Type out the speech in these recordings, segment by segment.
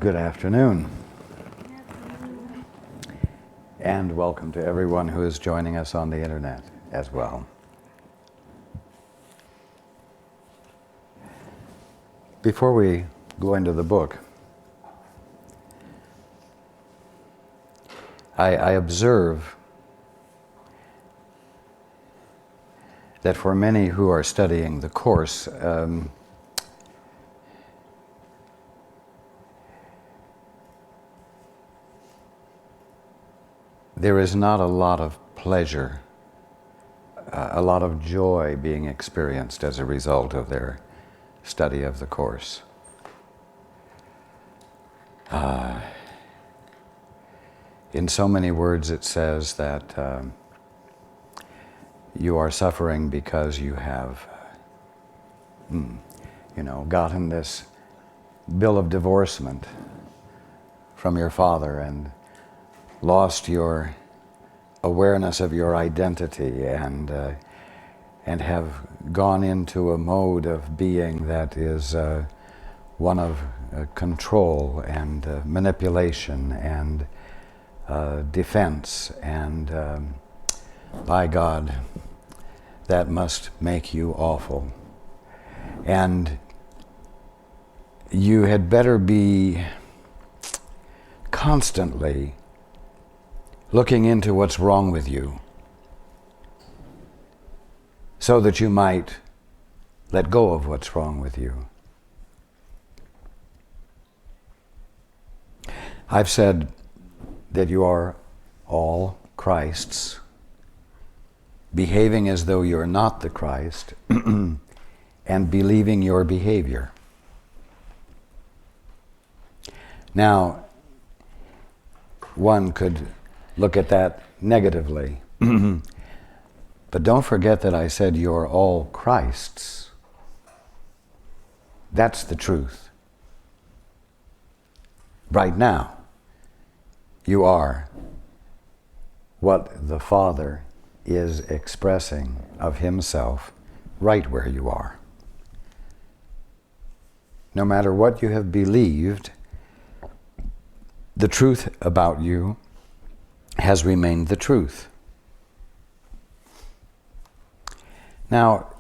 Good afternoon. And welcome to everyone who is joining us on the internet as well. Before we go into the book, I observe that for many who are studying the course, there is not a lot of pleasure, a lot of joy being experienced as a result of their study of the course. In so many words it says that you are suffering because you have, gotten this bill of divorcement from your father and lost your awareness of your identity and have gone into a mode of being that is one of control and manipulation and defense, and by God, that must make you awful. And you had better be constantly looking into what's wrong with you so that you might let go of what's wrong with you. I've said that you are all Christ's, behaving as though you're not the Christ, and believing your behavior. Now, one could look at that negatively. But don't forget that I said you're all Christ's. That's the truth. Right now, you are what the Father is expressing of Himself right where you are. No matter what you have believed, the truth about you has remained the truth. Now,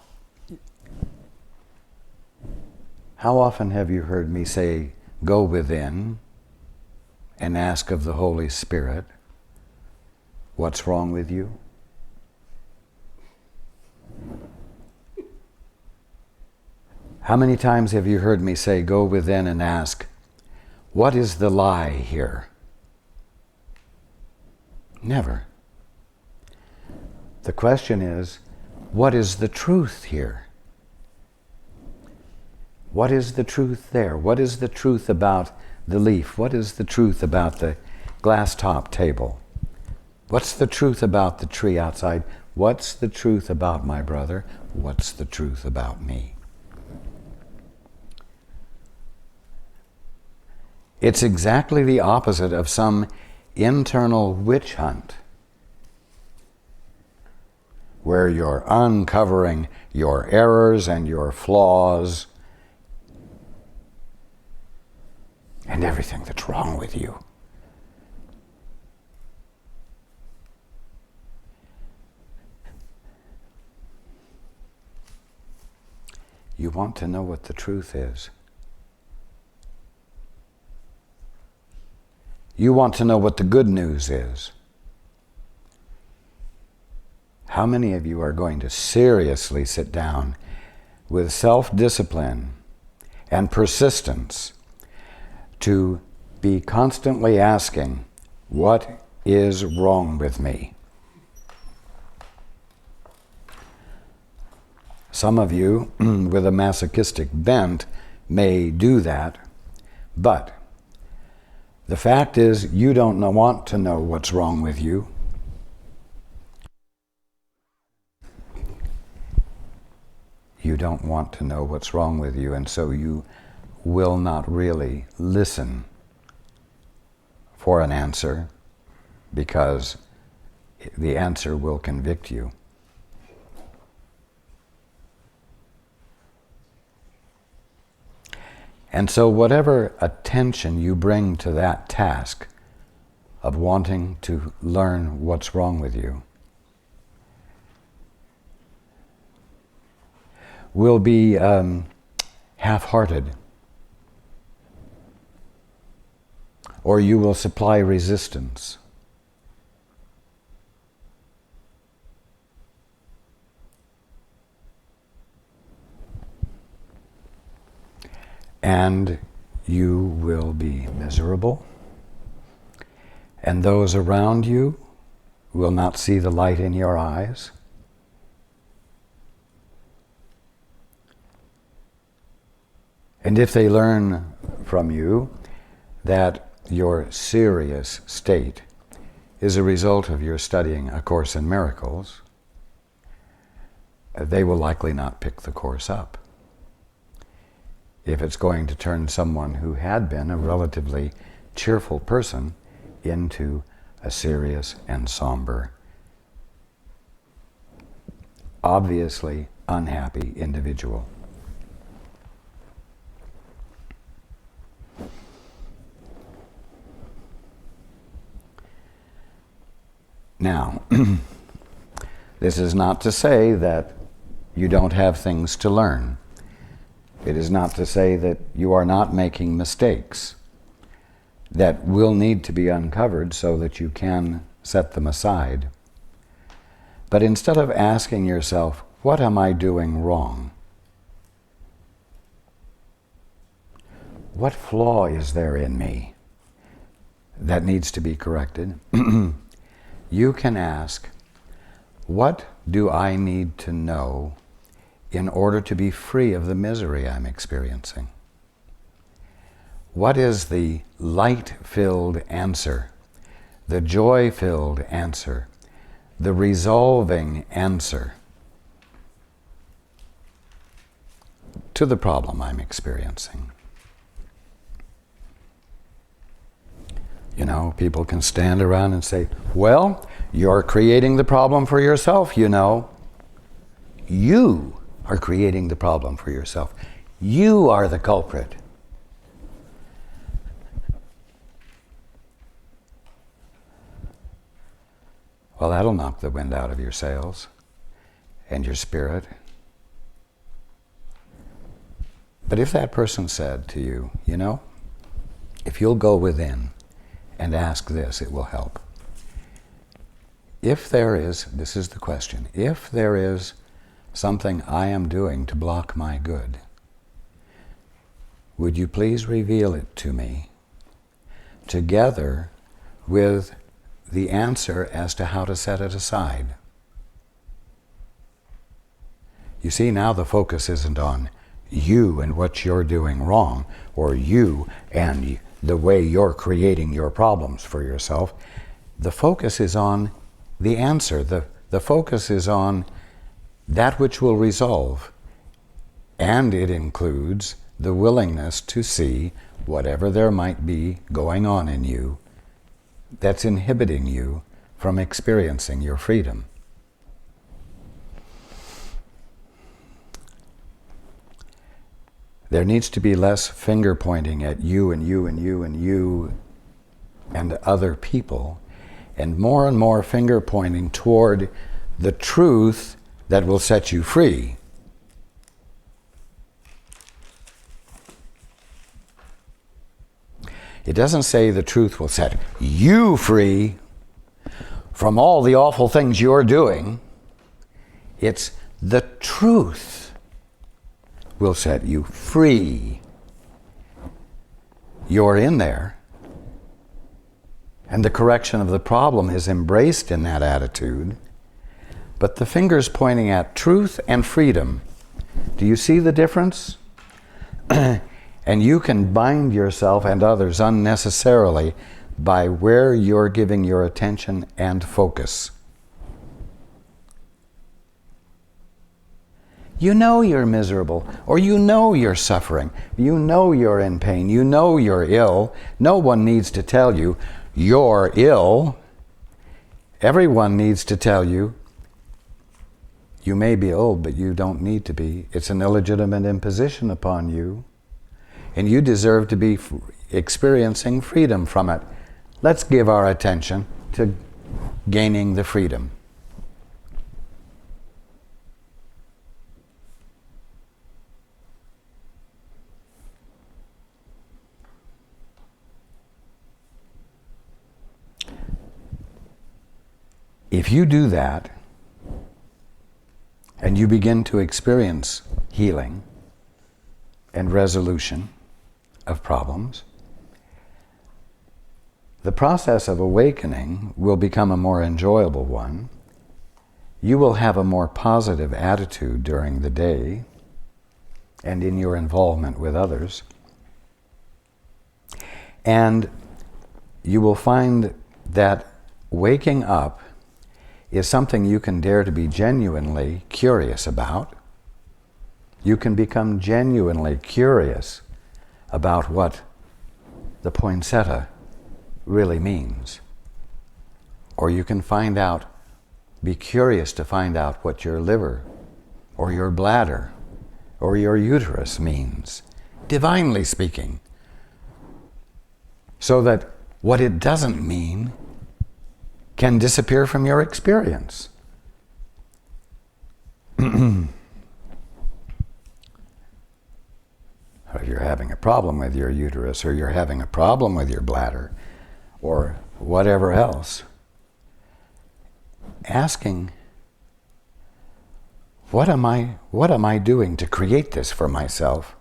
how often have you heard me say, go within and ask of the Holy Spirit what's wrong with you? How many times have you heard me say, go within and ask, what is the lie here? Never. The question is, what is the truth here? What is the truth there? What is the truth about the leaf? What is the truth about the glass top table? What's the truth about the tree outside? What's the truth about my brother? What's the truth about me? It's exactly the opposite of some internal witch hunt where you're uncovering your errors and your flaws and everything that's wrong with you. You want to know what the truth is. You want to know what the good news is. How many of you are going to seriously sit down with self-discipline and persistence to be constantly asking, what is wrong with me? Some of you with a masochistic bent may do that, but the fact is, you don't want to know what's wrong with you. You don't want to know what's wrong with you, and so you will not really listen for an answer, because the answer will convict you. And so whatever attention you bring to that task of wanting to learn what's wrong with you will be half-hearted, or you will supply resistance. And you will be miserable, and those around you will not see the light in your eyes. And if they learn from you that your serious state is a result of your studying A Course in Miracles, they will likely not pick the course up. If it's going to turn someone who had been a relatively cheerful person into a serious and somber, obviously unhappy individual. Now, this is not to say that you don't have things to learn. It is not to say that you are not making mistakes that will need to be uncovered so that you can set them aside. But instead of asking yourself, what am I doing wrong? What flaw is there in me that needs to be corrected? You can ask, what do I need to know in order to be free of the misery I'm experiencing? What is the light-filled answer, the joy-filled answer, the resolving answer to the problem I'm experiencing? You know, people can stand around and say, well, you're creating the problem for yourself, you know. You are creating the problem for yourself. You are the culprit. Well, that'll knock the wind out of your sails and your spirit. But if that person said to you, you know, if you'll go within and ask this, it will help. If there is, this is the question, if there is something I am doing to block my good, would you please reveal it to me, together with the answer as to how to set it aside? You see, now the focus isn't on you and what you're doing wrong, or you and the way you're creating your problems for yourself. The focus is on the answer. The focus is on that which will resolve, and it includes the willingness to see whatever there might be going on in you that's inhibiting you from experiencing your freedom. There needs to be less finger pointing at you and you and you and you and other people, and more finger pointing toward the truth that will set you free. It doesn't say the truth will set you free from all the awful things you're doing. It's the truth will set you free. You're in there, and the correction of the problem is embraced in that attitude. But the finger's pointing at truth and freedom. Do you see the difference? And you can bind yourself and others unnecessarily by where you're giving your attention and focus. You know you're miserable, or you know you're suffering, you know you're in pain, you know you're ill. No one needs to tell you you're ill. Everyone needs to tell you you may be old, but you don't need to be. It's an illegitimate imposition upon you. and you deserve to be experiencing freedom from it. Let's give our attention to gaining the freedom. If you do that, and you begin to experience healing and resolution of problems, the process of awakening will become a more enjoyable one. You will have a more positive attitude during the day and in your involvement with others. And you will find that waking up is something you can dare to be genuinely curious about. You can become genuinely curious about what the poinsettia really means. Or you can be curious to find out what your liver or your bladder or your uterus means, divinely speaking, so that what it doesn't mean can disappear from your experience. If you're having a problem with your uterus, or you're having a problem with your bladder, or whatever else, asking, what am I doing to create this for myself?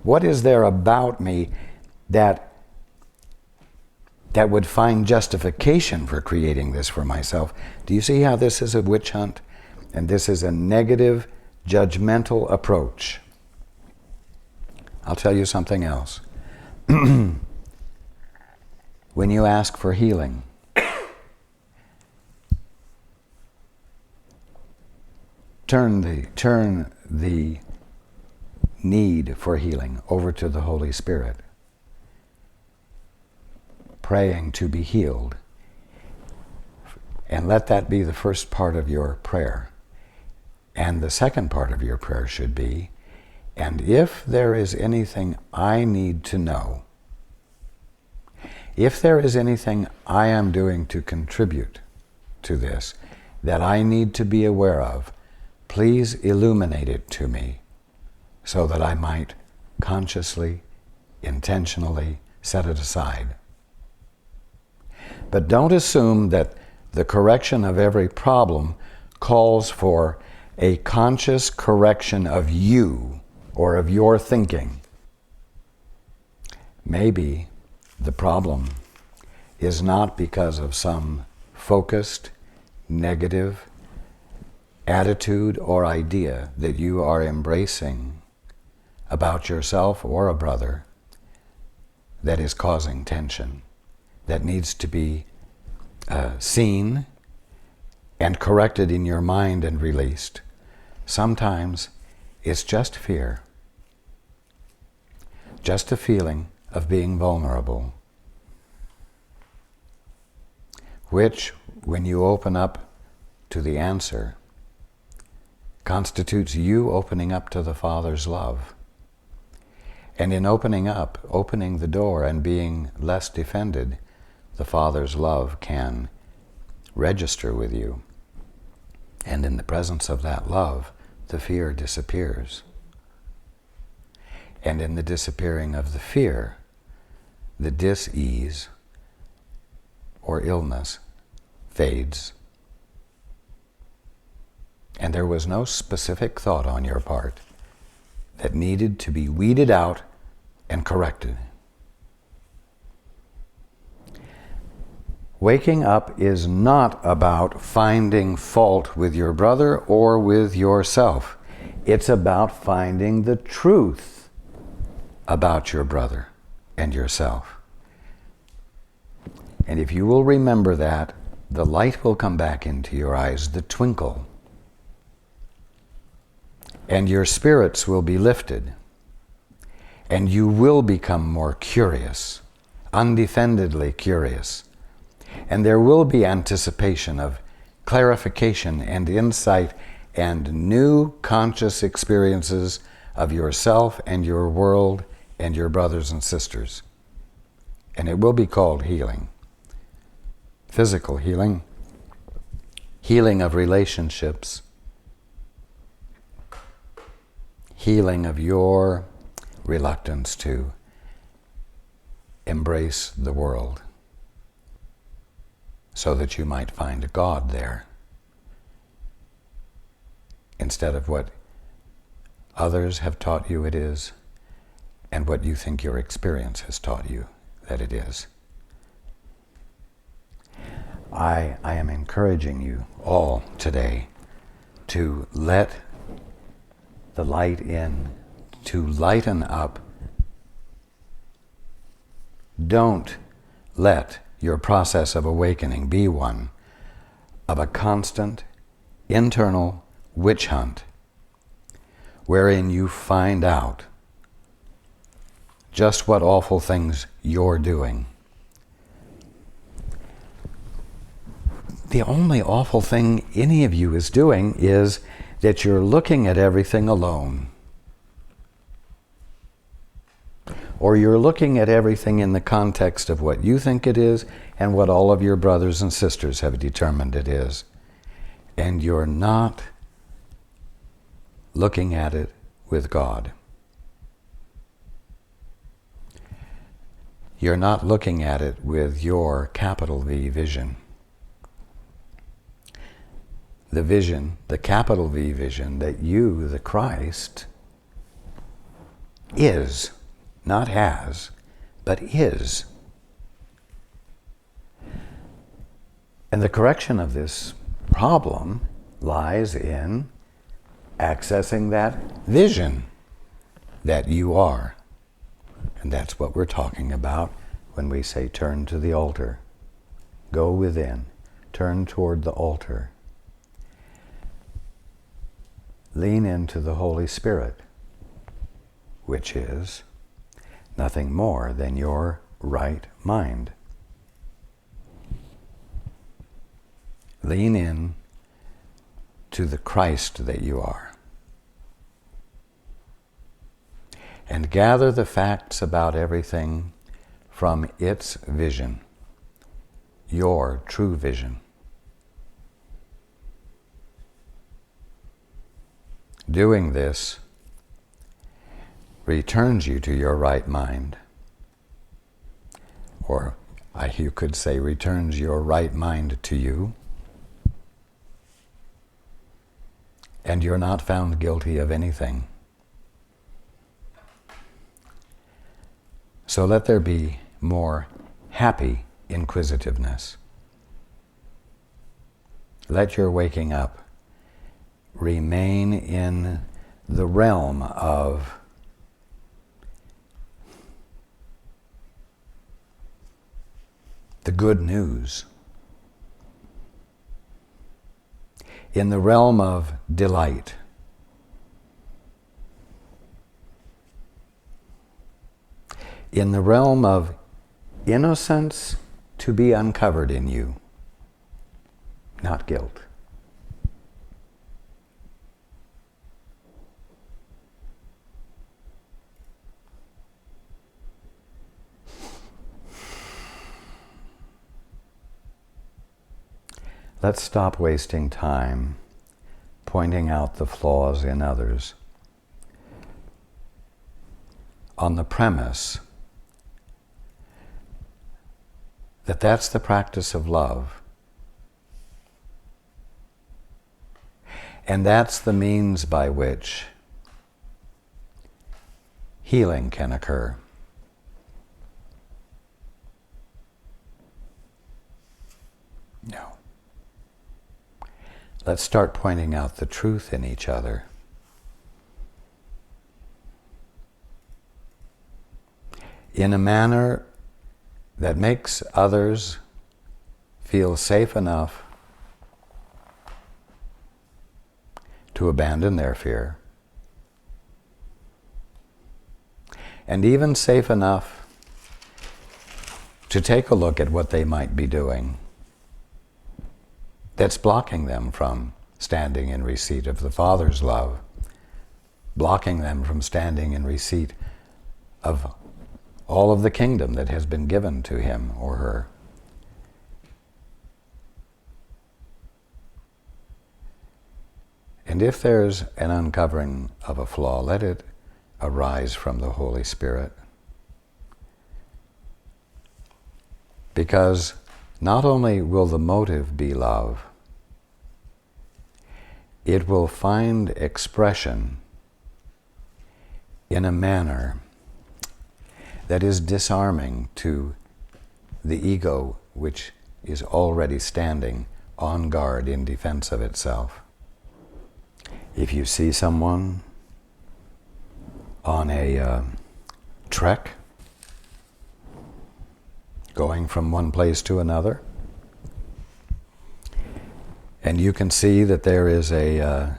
What is there about me that would find justification for creating this for myself? Do you see how this is a witch hunt? And this is a negative, judgmental approach. I'll tell you something else. When you ask for healing, turn the need for healing over to the Holy Spirit, praying to be healed. And let that be the first part of your prayer. And the second part of your prayer should be, and if there is anything I need to know, if there is anything I am doing to contribute to this that I need to be aware of, please illuminate it to me so that I might consciously, intentionally set it aside. But don't assume that the correction of every problem calls for a conscious correction of you or of your thinking. Maybe the problem is not because of some focused, negative attitude or idea that you are embracing about yourself or a brother that is causing tension, that needs to be seen and corrected in your mind and released. Sometimes it's just fear, just a feeling of being vulnerable, which, when you open up to the answer, constitutes you opening up to the Father's love. And in opening the door and being less defended, the Father's love can register with you. And in the presence of that love, the fear disappears. And in the disappearing of the fear, the dis-ease or illness fades. And there was no specific thought on your part that needed to be weeded out and corrected. Waking up is not about finding fault with your brother or with yourself. It's about finding the truth about your brother and yourself. And if you will remember that, the light will come back into your eyes, the twinkle. And your spirits will be lifted. And you will become more curious, undefendedly curious. And there will be anticipation of clarification and insight and new conscious experiences of yourself and your world and your brothers and sisters. And it will be called healing. Physical healing, healing of relationships, healing of your reluctance to embrace the world so that you might find God there instead of what others have taught you it is and what you think your experience has taught you that it is. I am encouraging you all today to let the light in, to lighten up. Don't let your process of awakening be one of a constant internal witch hunt wherein you find out just what awful things you're doing. The only awful thing any of you is doing is that you're looking at everything alone. Or you're looking at everything in the context of what you think it is and what all of your brothers and sisters have determined it is. And you're not looking at it with God. You're not looking at it with your capital V vision. The vision, the capital V vision that you, the Christ, is, not has, but is. And the correction of this problem lies in accessing that vision that you are. And that's what we're talking about when we say turn to the altar. Go within. Turn toward the altar. Lean into the Holy Spirit, which is nothing more than your right mind. Lean in to the Christ that you are. And gather the facts about everything from its vision, your true vision. Doing this returns you to your right mind. Or you could say returns your right mind to you. And you're not found guilty of anything. So let there be more happy inquisitiveness. Let your waking up remain in the realm of the good news, in the realm of delight, in the realm of innocence to be uncovered in you, not guilt. Let's stop wasting time pointing out the flaws in others on the premise that that's the practice of love. And that's the means by which healing can occur. No. Let's start pointing out the truth in each other. In a manner that makes others feel safe enough to abandon their fear, and even safe enough to take a look at what they might be doing that's blocking them from standing in receipt of the Father's love, blocking them from standing in receipt of all of the kingdom that has been given to him or her. And if there's an uncovering of a flaw, let it arise from the Holy Spirit. Because not only will the motive be love, it will find expression in a manner that is disarming to the ego, which is already standing on guard in defense of itself. If you see someone on a trek, going from one place to another, and you can see that there is a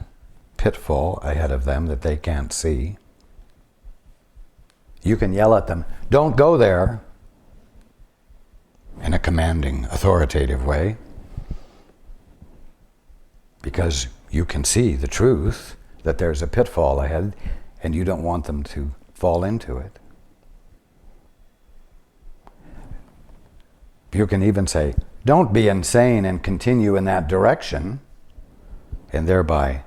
pitfall ahead of them that they can't see, you can yell at them, "Don't go there," in a commanding, authoritative way, because you can see the truth that there's a pitfall ahead and you don't want them to fall into it. You can even say, "Don't be insane and continue in that direction," and thereby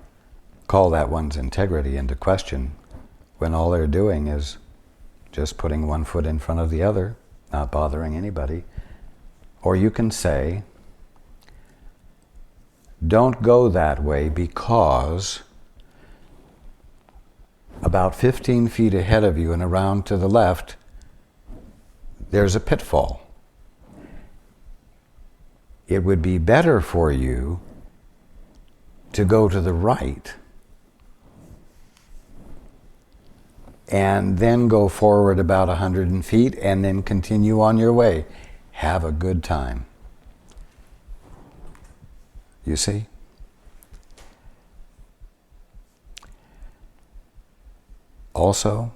call that one's integrity into question when all they're doing is just putting one foot in front of the other, not bothering anybody. Or you can say, "Don't go that way because about 15 feet ahead of you and around to the left, there's a pitfall. It would be better for you to go to the right and then go forward about 100 feet and then continue on your way. Have a good time." You see? Also,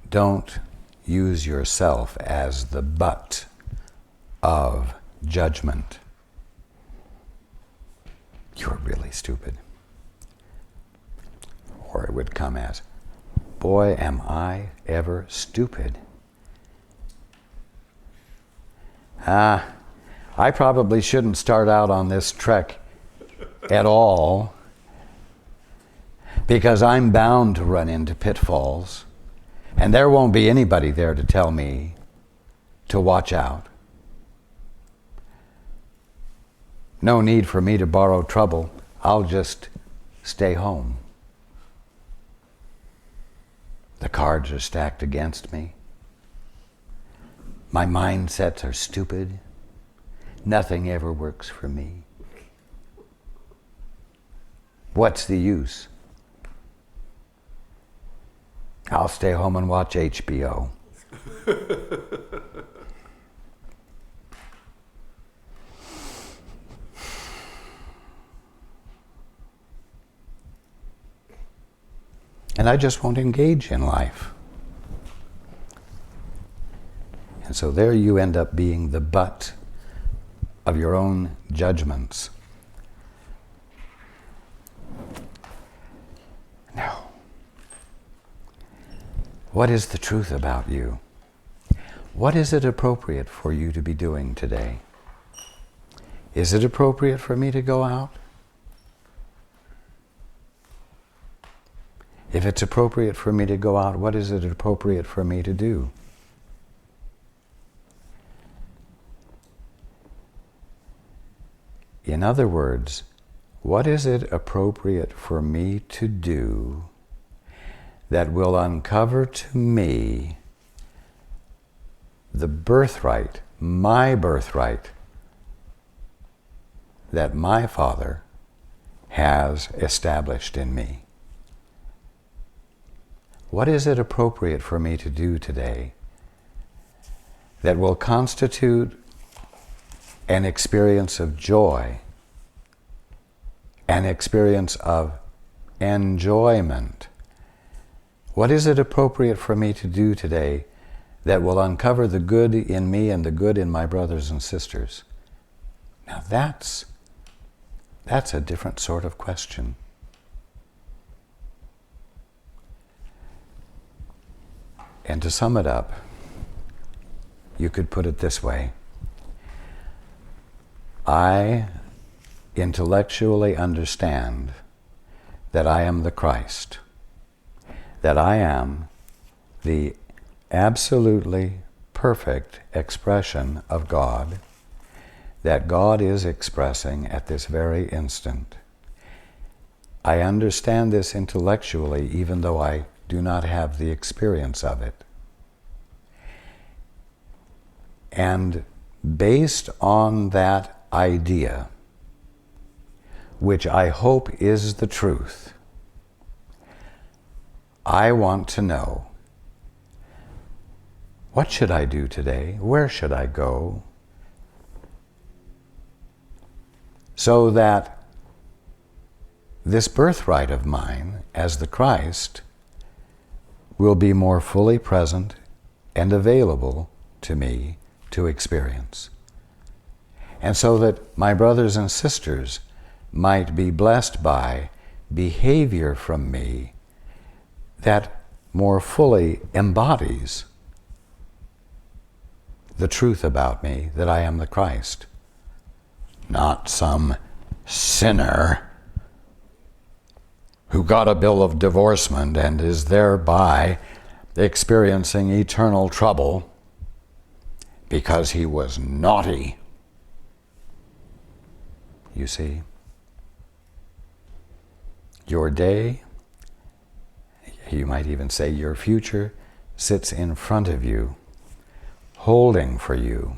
don't use yourself as the butt of judgment. "You're really stupid." Or it would come as, "Boy, am I ever stupid. I probably shouldn't start out on this trek at all because I'm bound to run into pitfalls and there won't be anybody there to tell me to watch out. No need for me to borrow trouble. I'll just stay home. The cards are stacked against me. My mindsets are stupid. Nothing ever works for me. What's the use? I'll stay home and watch HBO." And I just won't engage in life. And so there you end up being the butt of your own judgments. Now, what is the truth about you? What is it appropriate for you to be doing today? Is it appropriate for me to go out? If it's appropriate for me to go out, what is it appropriate for me to do? In other words, what is it appropriate for me to do that will uncover to me the birthright, my birthright, that my Father has established in me? What is it appropriate for me to do today that will constitute an experience of joy, an experience of enjoyment? What is it appropriate for me to do today that will uncover the good in me and the good in my brothers and sisters? Now that's a different sort of question. And to sum it up, you could put it this way. I intellectually understand that I am the Christ, that I am the absolutely perfect expression of God, that God is expressing at this very instant. I understand this intellectually, even though I do not have the experience of it. And based on that idea, which I hope is the truth, I want to know, what should I do today? Where should I go? So that this birthright of mine as the Christ will be more fully present and available to me to experience. And so that my brothers and sisters might be blessed by behavior from me that more fully embodies the truth about me, that I am the Christ, not some sinner who got a bill of divorcement and is thereby experiencing eternal trouble because he was naughty. You see, your day, you might even say your future, sits in front of you, holding for you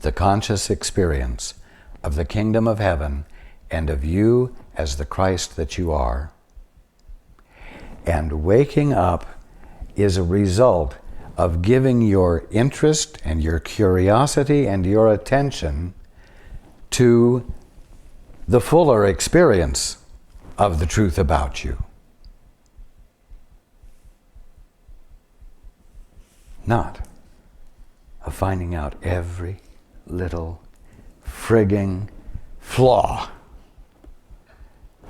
the conscious experience of the kingdom of heaven and of you as the Christ that you are. And waking up is a result of giving your interest and your curiosity and your attention to the fuller experience of the truth about you. Not of finding out every little frigging flaw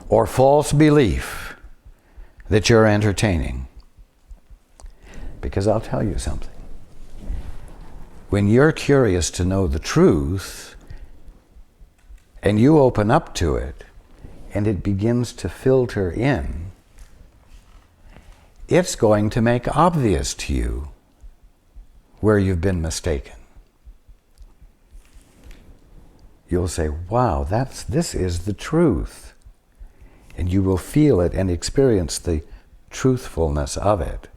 or false belief that you're entertaining. Because I'll tell you something. When you're curious to know the truth and you open up to it and it begins to filter in, it's going to make obvious to you where you've been mistaken. You'll say, wow, this is the truth. And you will feel it and experience the truthfulness of it.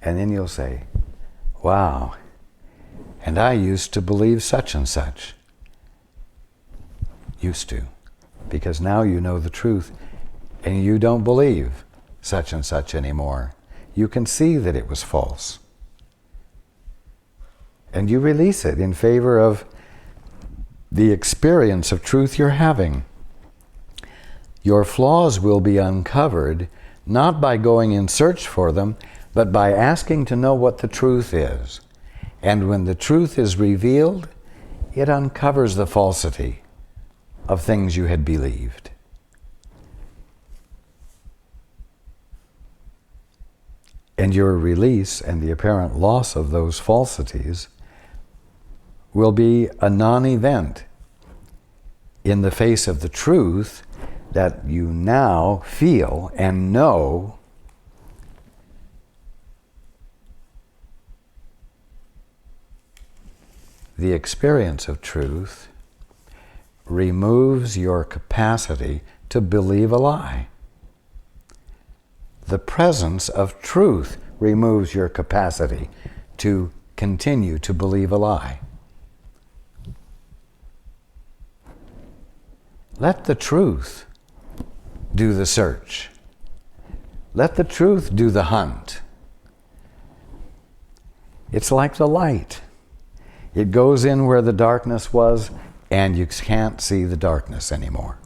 And then you'll say, wow, and I used to believe such and such. Used to. Because now you know the truth and you don't believe such and such anymore. You can see that it was false. And you release it in favor of the experience of truth you're having. Your flaws will be uncovered not by going in search for them, but by asking to know what the truth is. And when the truth is revealed, it uncovers the falsity of things you had believed. And your release and the apparent loss of those falsities will be a non-event in the face of the truth that you now feel and know the experience of truth removes your capacity to believe a lie. The presence of truth removes your capacity to continue to believe a lie. Let the truth do the search. Let the truth do the hunt. It's like the light. It goes in where the darkness was, and you can't see the darkness anymore.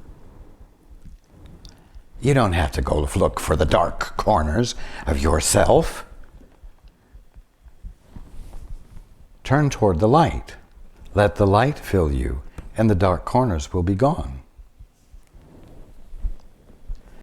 You don't have to go look for the dark corners of yourself. Turn toward the light. Let the light fill you, and the dark corners will be gone.